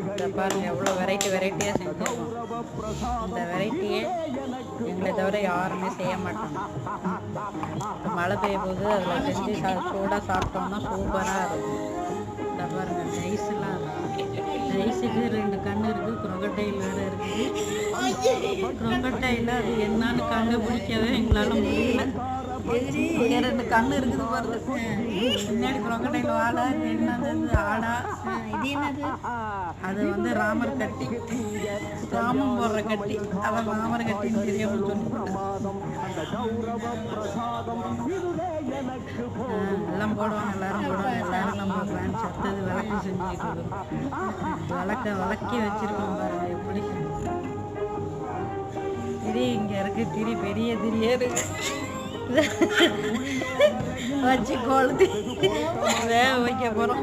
இதை பாருங்க எவ்வளோ வெரைட்டியாக செஞ்சுருக்கோம். இந்த வெரைட்டியே எங்களை தவிர யாருமே செய்ய மாட்டாங்க. இப்போ மழை பெய்யும் போது அதில் செஞ்சு சூடாக சாப்பிட்டோம்னா சூப்பராக இருக்கும். இதை பாருங்க நைஸ்லாம் நைஸுக்கு 2 கண் இருக்குது, குரொக்கட்டைல் வேறு இருக்குது. குரொக்கட்டையில் அது என்னன்னு கண்டுபிடிக்கவே எங்களால் முடியல. 2 கண் இருக்குது பாருங்க. பின்னாடி குரொக்கட்டைல் வாழை, என்னது ஆடா, இது என்னது, அது வந்து ராமர் கட்டி, ராமம் போடுற கட்டி, அவன் ராமர் கட்டின்னு தெரியாமல் சொல்லிவிட்டான். எல்லாம் போடுவாங்க, எல்லாரும் போடுவாங்க. எல்லாரும் நம்ம ஃப்ரெண்ட்ஸ் அடுத்தது விளக்கு செஞ்சுக்கிட்டு இருக்கோம். விளக்கி வச்சிருக்கோம் பாருங்க எப்படி. திரி இங்கே இருக்குது, திரி பெரிய திரியே இருக்கு. வச்சு கொளுத்தி வேக வைக்க போகிறோம்.